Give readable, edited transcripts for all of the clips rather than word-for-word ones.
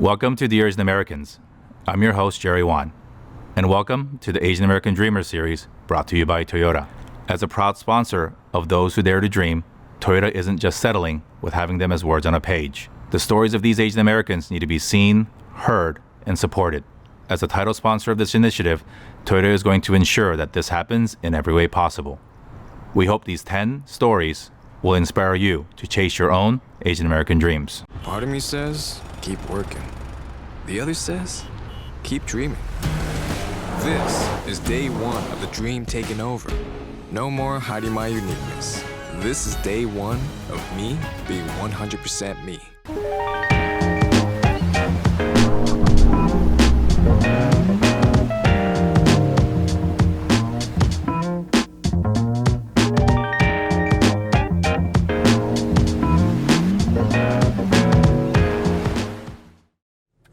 Welcome to the Asian Americans. I'm your host, Jerry Wan, and welcome to the Asian American Dreamer series brought to you by Toyota. As a proud sponsor of those who dare to dream, Toyota isn't just settling with having them as words on a page. The stories of these Asian Americans need to be seen, heard, and supported. As a title sponsor of this initiative, Toyota is going to ensure that this happens in every way possible. We hope these 10 stories will inspire you to chase your own Asian American dreams. Part of me says, keep working. The other says, keep dreaming. This is day one of the dream taking over. No more hiding my uniqueness. This is day one of me being 100% me.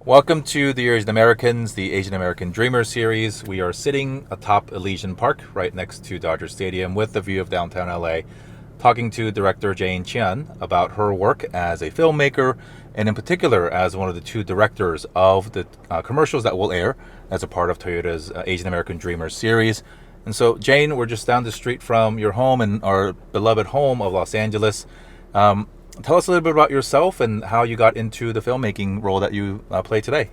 Welcome to the Asian Americans, the Asian American Dreamer series. We are sitting atop Elysian Park, right next to Dodger Stadium, with a view of downtown LA, talking to director Qian about her work as a filmmaker, and in particular as one of the two directors of the commercials that will air as a part of Toyota's Asian American Dreamer series. And so, Jane, we're just down the street from your home and our beloved home of Los Angeles. Tell us a little bit about yourself and how you got into the filmmaking role that you play today.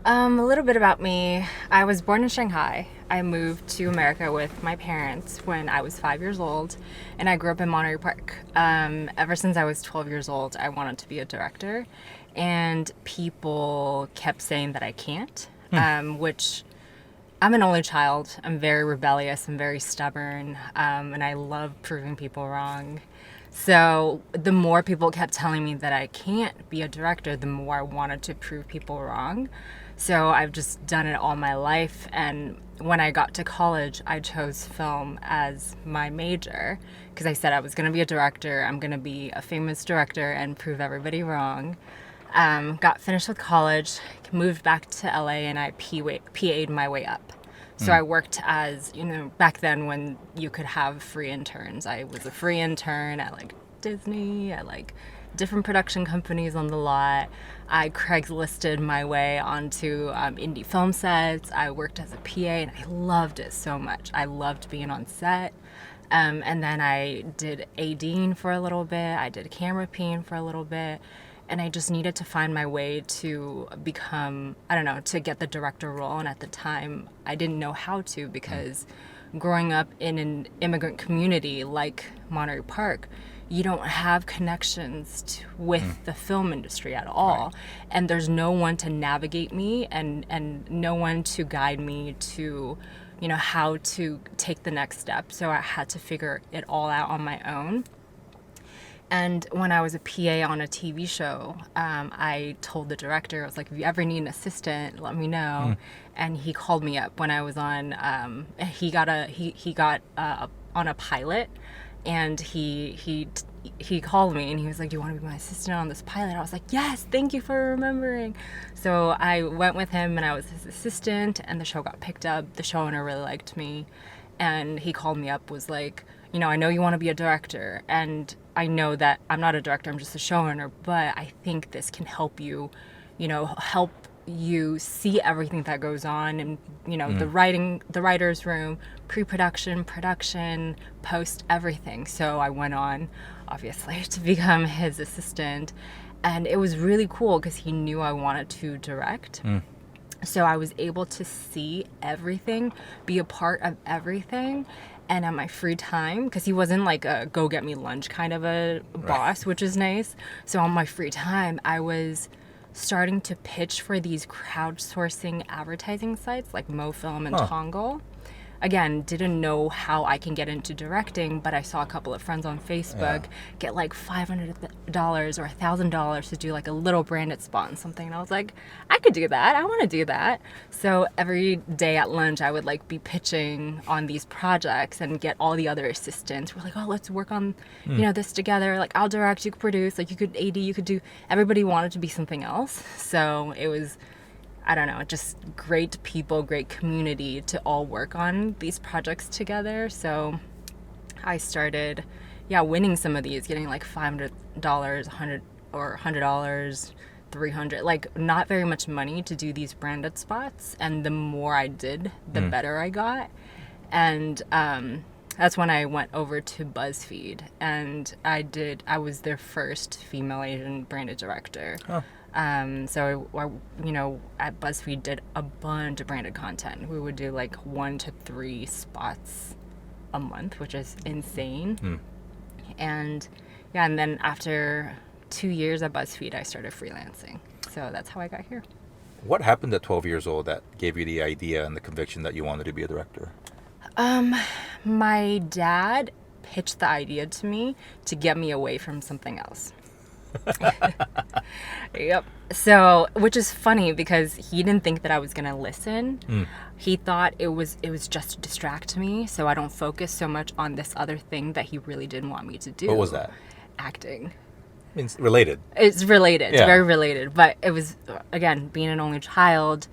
A little bit about me. I was born in Shanghai. I moved to America with my parents when I was 5 years old, and I grew up in Monterey Park. Ever since I was 12 years old, I wanted to be a director, and people kept saying that I can't, which I'm an only child. I'm very rebellious and very stubborn, and I love proving people wrong. So the more people kept telling me that I can't be a director, the more I wanted to prove people wrong. So I've just done it all my life. And when I got to college, I chose film as my major because I said I was going to be a director. I'm going to be a famous director and prove everybody wrong. Got finished with college, moved back to LA, and I PA'd my way up. So I worked as, back then when you could have free interns. I was a free intern at Disney, at different production companies on the lot. I Craigslisted my way onto indie film sets. I worked as a PA and I loved it so much. I loved being on set. And then I did ADing for a little bit. I did camera peeing for a little bit. And I just needed to find my way to become, to get the director role. And at the time, I didn't know how to because growing up in an immigrant community like Monterey Park, you don't have connections with the film industry at all. Right. And there's no one to navigate me and no one to guide me to, how to take the next step. So I had to figure it all out on my own. And when I was a PA on a TV show, I told the director, I was like, if you ever need an assistant, let me know. And he called me up when I was on, he got on a pilot, and he called me and he was like, do you want to be my assistant on this pilot? I was like, yes, thank you for remembering. So I went with him and I was his assistant, and the show got picked up. The showrunner really liked me, and he called me up, was like, I know you want to be a director, and I know that I'm not a director, I'm just a showrunner, but I think this can help you, help you see everything that goes on, and, the writer's room, pre-production, production, post, everything. So I went on, obviously, to become his assistant, and it was really cool because he knew I wanted to direct. So I was able to see everything, be a part of everything. And at my free time, because he wasn't like a go get me lunch kind of a boss, which is nice. So on my free time, I was starting to pitch for these crowdsourcing advertising sites like MoFilm and Tongle. Again, didn't know how I can get into directing, but I saw a couple of friends on Facebook get like $500 or $1,000 to do like a little branded spot and something. And I was like, I could do that. I want to do that. So every day at lunch, I would be pitching on these projects and get all the other assistants. We're like, oh, let's work on, this together. I'll direct, you could produce, you could AD, you could do. Everybody wanted to be something else. So it was, just great people, great community to all work on these projects together. So I started, winning some of these, getting $500, $100 or $100, $300, like not very much money to do these branded spots. And the more I did, the better I got. And that's when I went over to BuzzFeed, and I was their first female Asian branded director. Oh. So I, you know, at BuzzFeed did a bunch of branded content. We would do like 1 to 3 spots a month, which is insane. And yeah, and then after 2 years at BuzzFeed, I started freelancing. So that's how I got here. What happened at 12 years old that gave you the idea and the conviction that you wanted to be a director? My dad pitched the idea to me to get me away from something else. Yep. So, which is funny because he didn't think that I was going to listen. He thought it was just to distract me so I don't focus so much on this other thing that he really didn't want me to do. What was that? Acting. I mean, it's related. It's related. It's Yeah. very related. But it was, again, being an only child,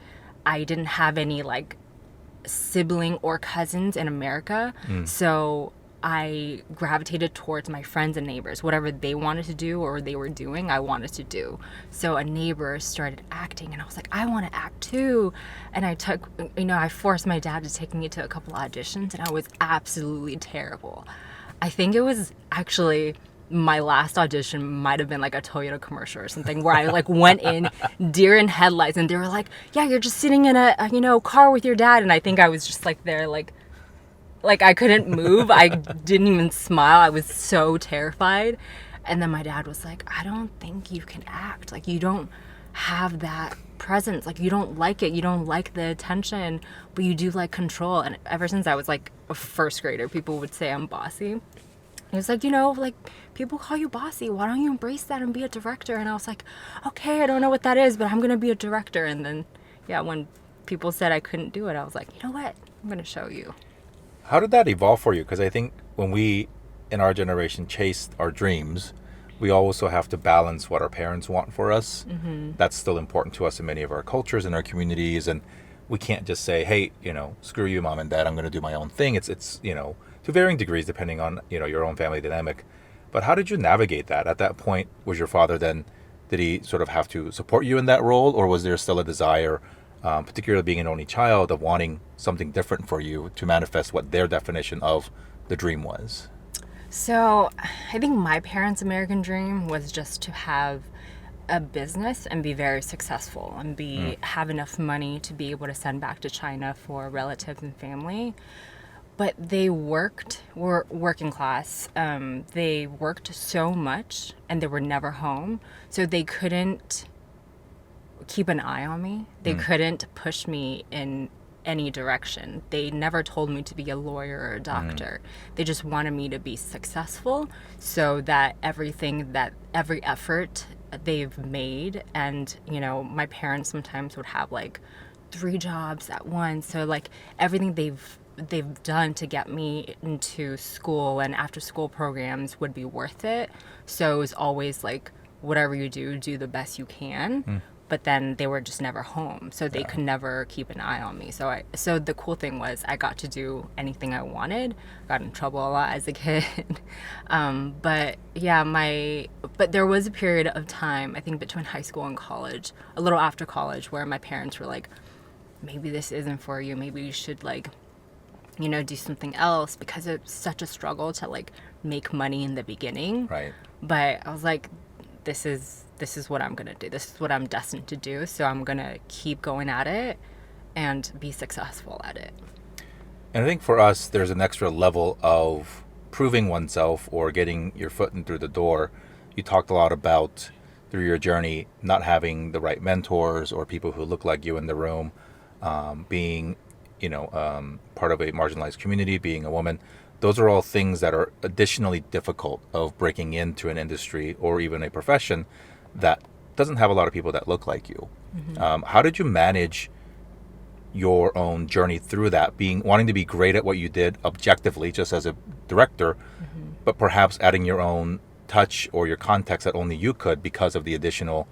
I didn't have any like sibling or cousins in America. So I gravitated towards my friends and neighbors. Whatever they wanted to do or they were doing, I wanted to do. So a neighbor started acting and I was like, I want to act too. And I forced my dad to take me to a couple auditions, and I was absolutely terrible. I think it was actually my last audition might have been like a Toyota commercial or something, where I like went in deer in headlights, and they were like, yeah, you're just sitting in a car with your dad. And I think I was just like there, like I couldn't move. I didn't even smile. I was so terrified. And then my dad was like, I don't think you can act. Like, you don't have that presence. Like, you don't like it. You don't like the attention, but you do like control. And ever since I was like a first grader, people would say I'm bossy. He was like, like, people call you bossy. Why don't you embrace that and be a director? And I was like, okay, I don't know what that is, but I'm going to be a director. And then, yeah, when people said I couldn't do it, I was like, you know what? I'm going to show you. How did that evolve for you? Because I think when we, in our generation, chased our dreams, we also have to balance what our parents want for us. That's still important to us in many of our cultures and our communities. And we can't just say, hey, screw you, mom and dad, I'm going to do my own thing. It's to varying degrees depending on, your own family dynamic. But how did you navigate that? At that point, was your father then, did he sort of have to support you in that role? Or was there still a desire, particularly being an only child, of wanting something different for you to manifest what their definition of the dream was? So I think my parents' American dream was just to have a business and be very successful and have enough money to be able to send back to China for relatives and family. But they were working class. They worked so much and they were never home. So they couldn't keep an eye on me. They couldn't push me in any direction. They never told me to be a lawyer or a doctor. They just wanted me to be successful, so that every effort they've made, and my parents sometimes would have like 3 jobs at once. So like everything they've done to get me into school and after school programs would be worth it. So it was always like, whatever you do the best you can. But then they were just never home, so they could never keep an eye on me. So the cool thing was I got to do anything I wanted. Got in trouble a lot as a kid. But yeah, but there was a period of time, I think between high school and college, a little after college, where my parents were like, maybe this isn't for you. Maybe you should do something else, because it's such a struggle to like make money in the beginning. Right. But I was like, this is what I'm gonna do. This is what I'm destined to do. So I'm gonna keep going at it and be successful at it. And I think for us, there's an extra level of proving oneself or getting your foot in through the door. You talked a lot about, through your journey, not having the right mentors or people who look like you in the room, being part of a marginalized community, being a woman. Those are all things that are additionally difficult of breaking into an industry or even a profession that doesn't have a lot of people that look like you. How did you manage your own journey through that, wanting to be great at what you did objectively, just as a director, but perhaps adding your own touch or your context that only you could because of the additional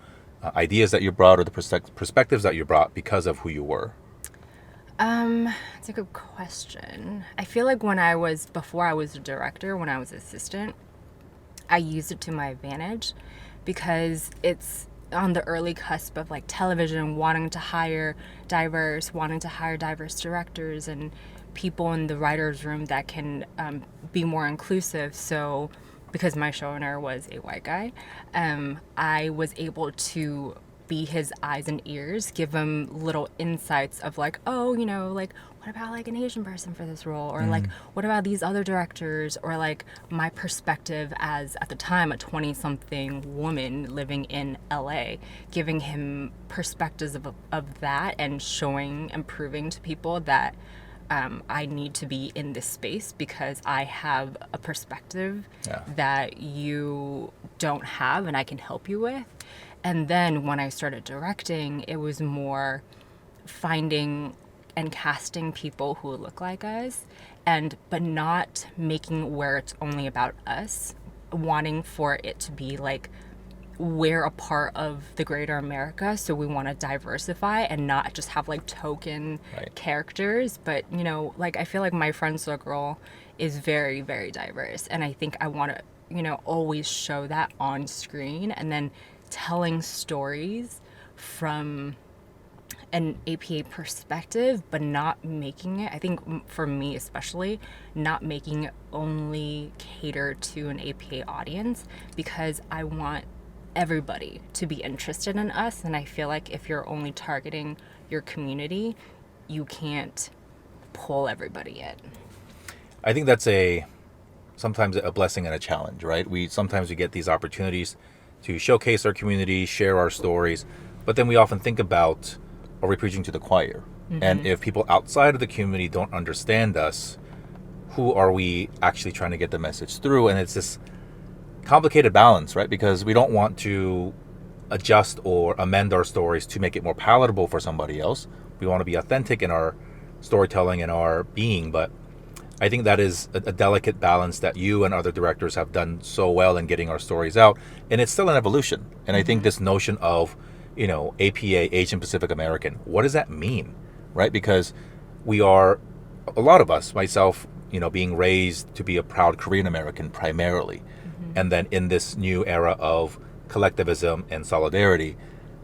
ideas that you brought or the perspectives that you brought because of who you were? It's a good question. I feel like before I was a director, when I was assistant, I used it to my advantage, because on the early cusp of like television, wanting to hire diverse directors and people in the writer's room that can be more inclusive. So because my showrunner was a white guy, I was able to be his eyes and ears, give him little insights of like, oh, you know, like, what about like an Asian person for this role? Or like, what about these other directors? Or like my perspective as, at the time, a 20-something woman living in LA, giving him perspectives of that and showing and proving to people that I need to be in this space because I have a perspective that you don't have and I can help you with. And then when I started directing, it was more finding and casting people who look like us, but not making where it's only about us, wanting for it to be like we're a part of the greater America, so we want to diversify and not just have like token characters. But you know, like I feel like my friend circle is very, very diverse, and I think I want to, you know, always show that on screen, and then telling stories from an APA perspective, but not making it, I think for me especially, not making it only cater to an APA audience, because I want everybody to be interested in us. And I feel like if you're only targeting your community, you can't pull everybody in. I think that's sometimes a blessing and a challenge, right? Sometimes we get these opportunities to showcase our community, share our stories, but then we often think about, are we preaching to the choir? And if people outside of the community don't understand us, who are we actually trying to get the message through? And it's this complicated balance, right? Because we don't want to adjust or amend our stories to make it more palatable for somebody else. We want to be authentic in our storytelling and our being, but I think that is a delicate balance that you and other directors have done so well in getting our stories out. And it's still an evolution. And I think this notion of, you know, APA, Asian Pacific American, what does that mean, right? Because we are, a lot of us, myself, you know, being raised to be a proud Korean American primarily. And then in this new era of collectivism and solidarity,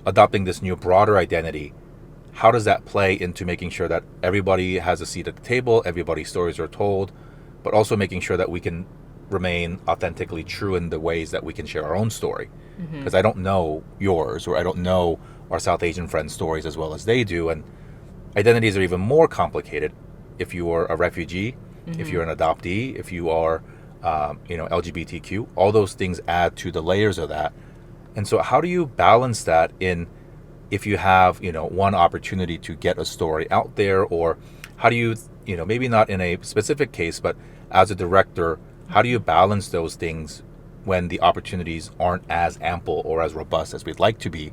adopting this new broader identity, how does that play into making sure that everybody has a seat at the table, everybody's stories are told, but also making sure that we can remain authentically true in the ways that we can share our own story? Because I don't know yours, or I don't know our South Asian friends' stories as well as they do. And identities are even more complicated if you are a refugee, if you're an adoptee, if you are, you know, LGBTQ. All those things add to the layers of that. And so how do you balance that if you have, you know, one opportunity to get a story out there? Or how do you, you know, maybe not in a specific case, but as a director, how do you balance those things when the opportunities aren't as ample or as robust as we'd like to be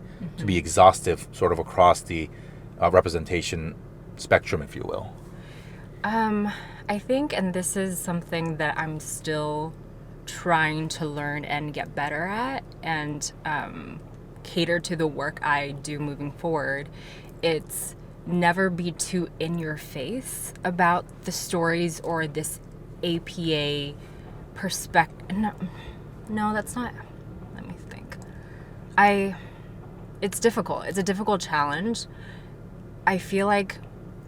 exhaustive sort of across the representation spectrum, if you will? I think, and this is something that I'm still trying to learn and get better at, and cater to the work I do moving forward, it's never be too in your face about the stories or this APA perspective. No, that's not. Let me think. It's difficult. It's a difficult challenge. I feel like,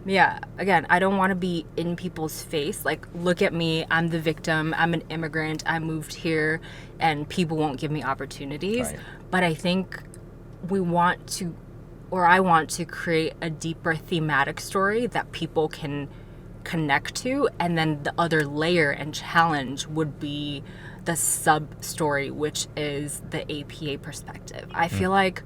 yeah, again, I don't want to be in people's face. Like, look at me, I'm the victim, I'm an immigrant, I moved here, and people won't give me opportunities. Right. But I think we want to, or I want to create a deeper thematic story that people can connect to. And then the other layer and challenge would be the sub story, which is the APA perspective. I feel like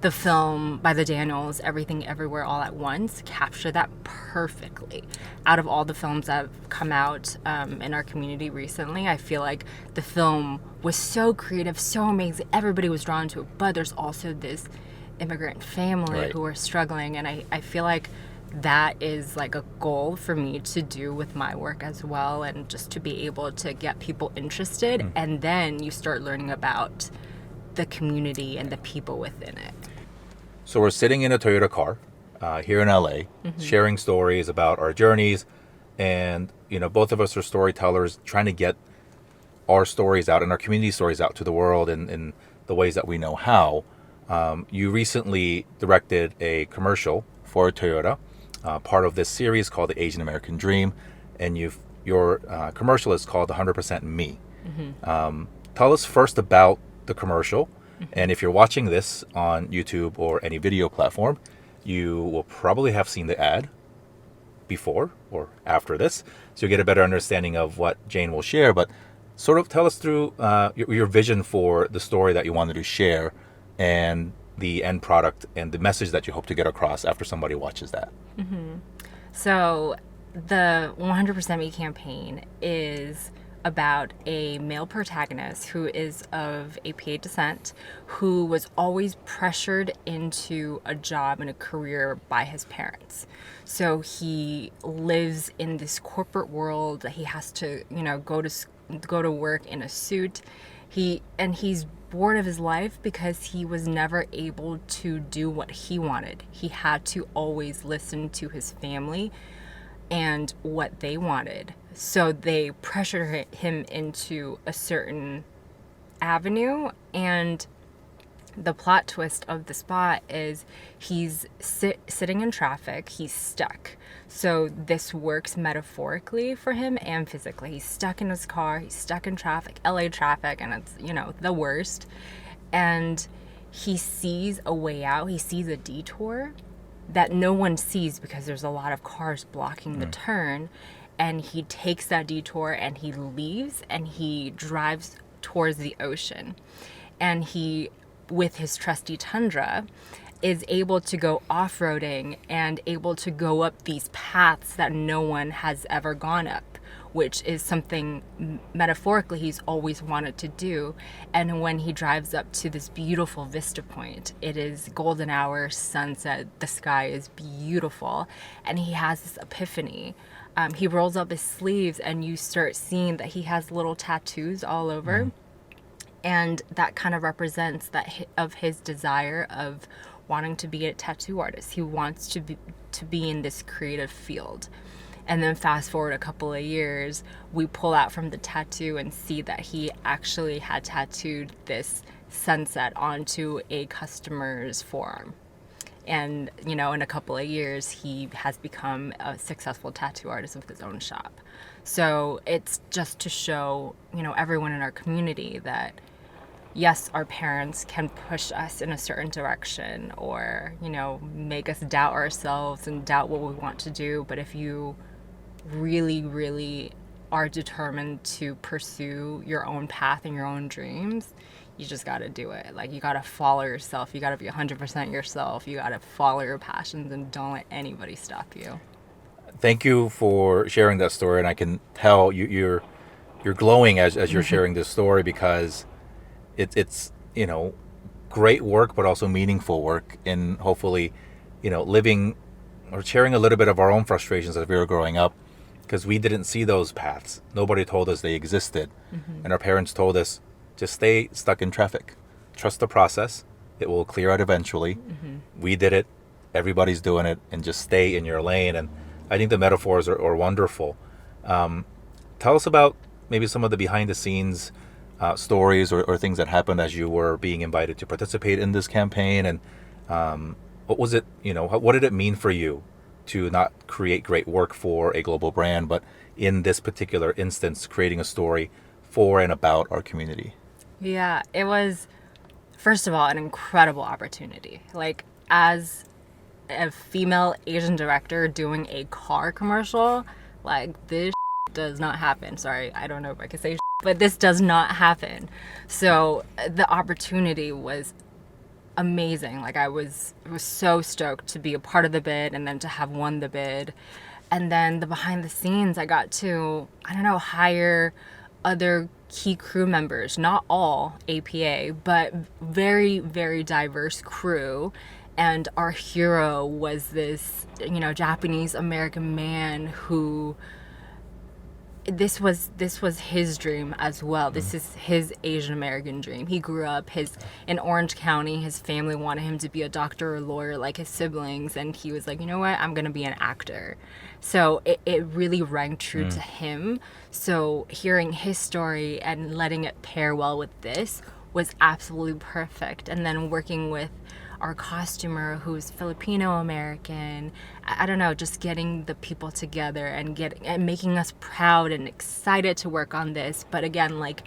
the film by the Daniels, Everything Everywhere All at Once, captured that perfectly. Out of all the films that have come out in our community recently, I feel like the film was so creative, so amazing. Everybody was drawn to it, but there's also this immigrant family who are struggling, and I feel like that is like a goal for me to do with my work as well, and just to be able to get people interested, and then you start learning about the community and the people within it. So we're sitting in a Toyota car here in LA, sharing stories about our journeys, and you know, both of us are storytellers trying to get our stories out and our community stories out to the world in the ways that we know how. You recently directed a commercial for Toyota, part of this series called The Asian American Dream, and your commercial is called 100% Me. Tell us first about the commercial, and if you're watching this on YouTube or any video platform, you will probably have seen the ad before or after this, so you'll get a better understanding of what Jane will share. But sort of tell us through your vision for the story that you wanted to share and the end product and the message that you hope to get across after somebody watches that. So the 100% Me campaign is about a male protagonist who is of APA descent, who was always pressured into a job and a career by his parents. So he lives in this corporate world that he has to, go to work in a suit. He's bored of his life because he was never able to do what he wanted. He had to always listen to his family and what they wanted. So they pressured him into a certain avenue, and the plot twist of the spot is he's sitting in traffic, he's stuck. So this works metaphorically for him and physically. He's stuck in his car, he's stuck in traffic, LA traffic, and it's, the worst. And he sees a way out, he sees a detour that no one sees because there's a lot of cars blocking the turn. And he takes that detour and he leaves and he drives towards the ocean. And he, with his trusty Tundra, is able to go off-roading and able to go up these paths that no one has ever gone up, which is something metaphorically he's always wanted to do. And when he drives up to this beautiful vista point, it is golden hour, sunset, the sky is beautiful, and he has this epiphany. He rolls up his sleeves and you start seeing that he has little tattoos all over. And that kind of represents of his desire of wanting to be a tattoo artist. He wants to be in this creative field. And then fast forward a couple of years, we pull out from the tattoo and see that he actually had tattooed this sunset onto a customer's forearm. And, in a couple of years, he has become a successful tattoo artist with his own shop. So it's just to show, everyone in our community that, yes, our parents can push us in a certain direction or, make us doubt ourselves and doubt what we want to do. But if you really, really are determined to pursue your own path and your own dreams, you just got to do it. Like, you got to follow yourself. You got to be 100% yourself. You got to follow your passions and don't let anybody stop you. Thank you for sharing that story, and I can tell you're glowing as you're sharing this story, because it's great work, but also meaningful work, and hopefully living or sharing a little bit of our own frustrations as we were growing up, because we didn't see those paths. Nobody told us they existed, and our parents told us, just stay stuck in traffic. Trust the process. It will clear out eventually. We did it. Everybody's doing it. And just stay in your lane. And I think the metaphors are wonderful. Tell us about maybe some of the behind-the-scenes stories or things that happened as you were being invited to participate in this campaign. And what was it, what did it mean for you to not create great work for a global brand, but in this particular instance, creating a story for and about our community? Yeah, it was, first of all, an incredible opportunity. Like, as a female Asian director doing a car commercial, like, this does not happen. Sorry, I don't know if I can say but this does not happen. So the opportunity was amazing. Like, I was so stoked to be a part of the bid and then to have won the bid. And then the behind the scenes, I got to, hire other key crew members, not all APA, but very, very diverse crew. And our hero was this, Japanese American man who, this was his dream as well. This is his Asian American dream. He grew up in Orange County. His family wanted him to be a doctor or lawyer like his siblings, and he was like, you know what, I'm gonna be an actor. So it really rang true to him. So hearing his story and letting it pair well with this was absolutely perfect. And then working with our costumer who's Filipino American, I don't know, just getting the people together and making us proud and excited to work on this. But again, like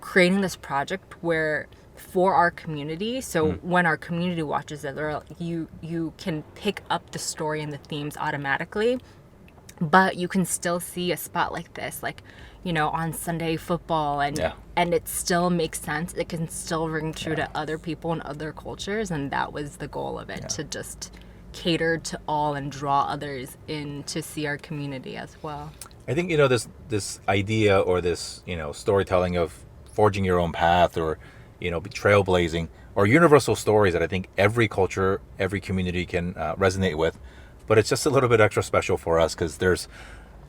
creating this project where for our community, so when our community watches it, you can pick up the story and the themes automatically, but you can still see a spot like this, like, you know, on Sunday football, and it still makes sense. It can still ring true to other people and other cultures, and that was the goal of it, to just cater to all and draw others in to see our community as well. I think, you know, this idea or this, you know, storytelling of forging your own path, or, you know, trailblazing, or universal stories that I think every culture, every community can resonate with. But it's just a little bit extra special for us because there's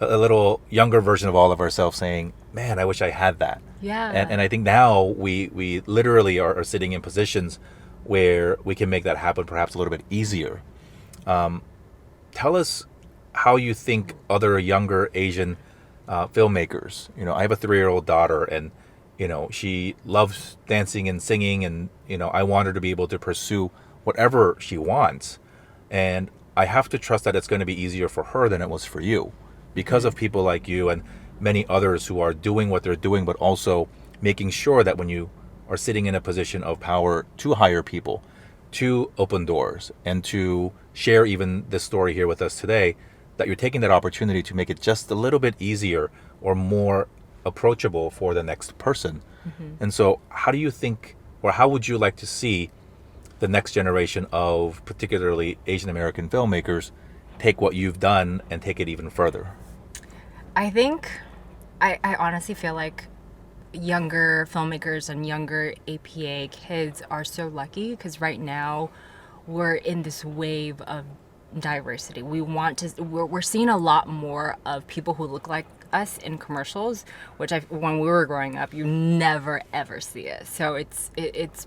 a little younger version of all of ourselves saying, man, I wish I had that. Yeah. And I think now we literally are sitting in positions where we can make that happen perhaps a little bit easier. Tell us how you think other younger Asian filmmakers, you know, I have a 3-year-old daughter, and, you know, she loves dancing and singing, and, you know, I want her to be able to pursue whatever she wants. And I have to trust that it's going to be easier for her than it was for you, because of people like you and many others who are doing what they're doing, but also making sure that when you are sitting in a position of power to hire people, to open doors, and to share even this story here with us today, that you're taking that opportunity to make it just a little bit easier or more approachable for the next person. And so how do you think, or how would you like to see the next generation of particularly Asian American filmmakers take what you've done and take it even further? I think, I honestly feel like younger filmmakers and younger APA kids are so lucky, because right now we're in this wave of diversity. We're seeing a lot more of people who look like us in commercials, which when we were growing up, you never ever see it. So it's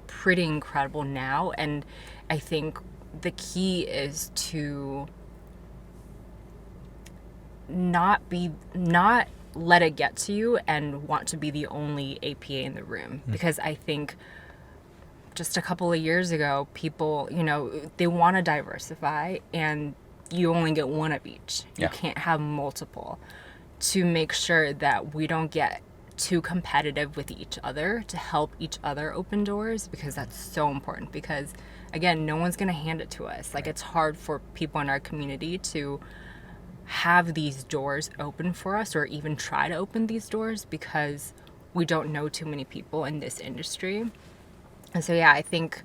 pretty incredible now, and I think the key is to not let it get to you and want to be the only APA in the room, because I think just a couple of years ago, people, you know, they want to diversify, and you only get one of each. You can't have multiple, to make sure that we don't get too competitive with each other, to help each other open doors, because that's so important. Because again, no one's going to hand it to us. Like, it's hard for people in our community to have these doors open for us, or even try to open these doors, because we don't know too many people in this industry. And so I think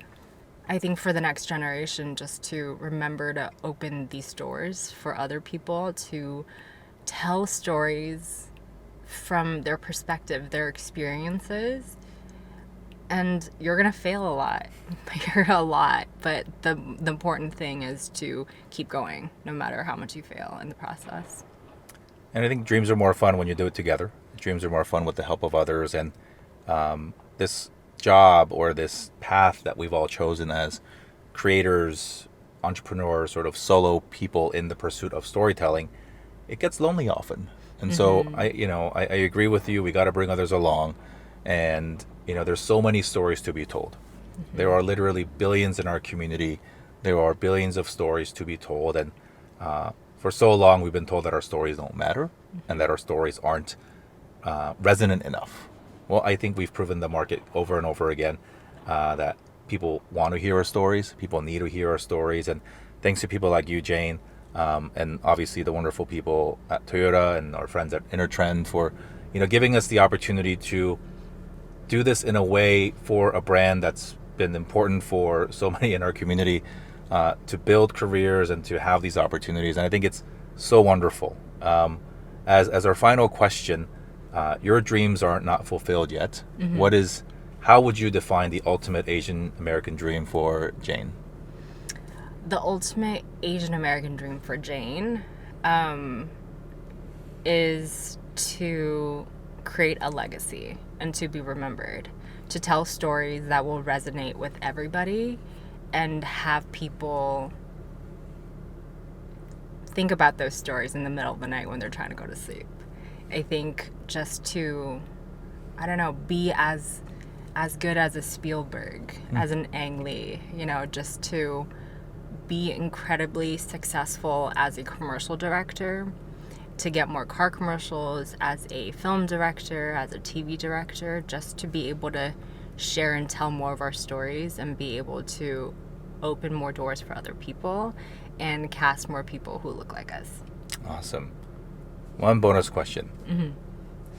for the next generation, just to remember to open these doors for other people, to tell stories from their perspective, their experiences. And you're gonna fail a lot. But the important thing is to keep going, no matter how much you fail in the process. And I think dreams are more fun when you do it together. Dreams are more fun with the help of others. And this job, or this path that we've all chosen as creators, entrepreneurs, sort of solo people in the pursuit of storytelling, it gets lonely often. And so I agree with you. We got to bring others along. And, you know, there's so many stories to be told. There are literally billions in our community. There are billions of stories to be told. And for so long, we've been told that our stories don't matter, and that our stories aren't resonant enough. Well, I think we've proven the market over and over again that people want to hear our stories. People need to hear our stories. And thanks to people like you, Jane, and obviously the wonderful people at Toyota and our friends at Intertrend for, you know, giving us the opportunity to do this in a way for a brand that's been important for so many in our community, to build careers and to have these opportunities. And I think it's so wonderful. As our final question, your dreams are not fulfilled yet. How would you define the ultimate Asian American dream for Jane? The ultimate Asian American dream for Jane is to create a legacy and to be remembered, to tell stories that will resonate with everybody, and have people think about those stories in the middle of the night when they're trying to go to sleep. I think just to, I don't know, be as as good as a Spielberg, as an Ang Lee, you know, just to be incredibly successful as a commercial director, to get more car commercials, as a film director, as a TV director, just to be able to share and tell more of our stories and be able to open more doors for other people and cast more people who look like us. Awesome. One bonus question.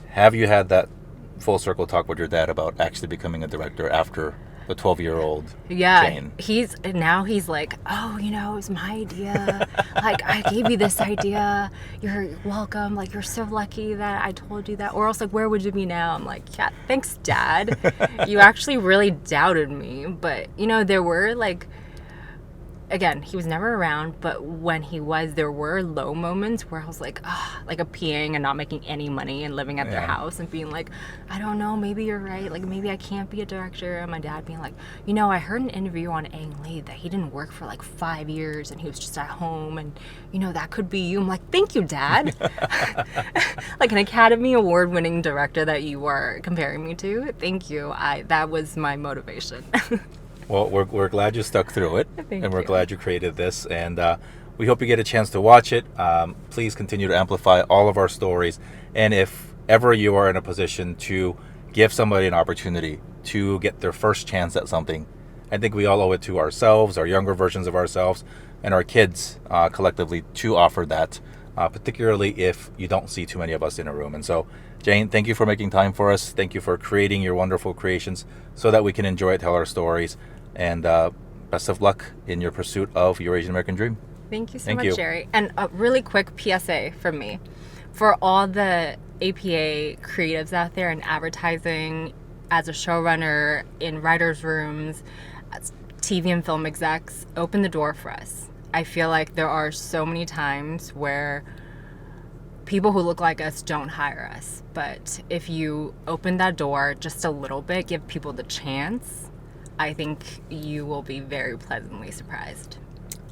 Have you had that full circle talk with your dad about actually becoming a director after the 12-year-old Jane? He's like, oh, you know, it was my idea. Like, I gave you this idea. You're welcome. Like, you're so lucky that I told you that. Or else, like, where would you be now? I'm like, yeah, thanks, Dad. You actually really doubted me. But, you know, there were, like, again, he was never around, but when he was, there were low moments where I was like, like peeing and not making any money and living at their house and being like, I don't know, maybe you're right. Like, maybe I can't be a director. And my dad being like, you know, I heard an interview on Ang Lee that he didn't work for like 5 years and he was just at home and, you know, that could be you. I'm like, thank you, Dad. Like an Academy Award winning director that you are comparing me to. Thank you. That was my motivation. Well, we're glad you stuck through it, Thank we're you. glad you created this, and we hope you get a chance to watch it. Please continue to amplify all of our stories, and if ever you are in a position to give somebody an opportunity to get their first chance at something, I think we all owe it to ourselves, our younger versions of ourselves, and our kids collectively to offer that, particularly if you don't see too many of us in a room. And so, Jane, thank you for making time for us. Thank you for creating your wonderful creations so that we can enjoy it, tell our stories. And best of luck in your pursuit of your Asian American dream. Thank you so Thank much, you. Jerry. And a really quick PSA from me. For all the APA creatives out there in advertising, as a showrunner, in writers' rooms, as TV and film execs, open the door for us. I feel like there are so many times where people who look like us don't hire us. But if you open that door just a little bit, give people the chance, I think you will be very pleasantly surprised.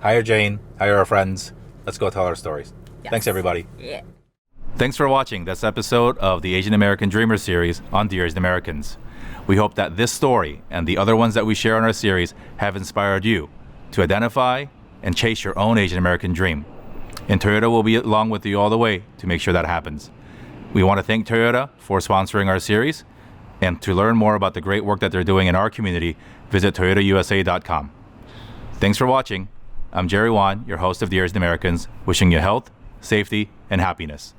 Hire Jane, hire our friends. Let's go tell our stories. Yes. Thanks, everybody. Yeah. Thanks for watching this episode of the Asian American Dreamer series on Dear Asian Americans. We hope that this story and the other ones that we share on our series have inspired you to identify and chase your own Asian American dream. And Toyota will be along with you all the way to make sure that happens. We want to thank Toyota for sponsoring our series. And to learn more about the great work that they're doing in our community, visit toyotausa.com. Thanks for watching. I'm Jerry Wan, your host of Dear Asian Americans, wishing you health, safety, and happiness.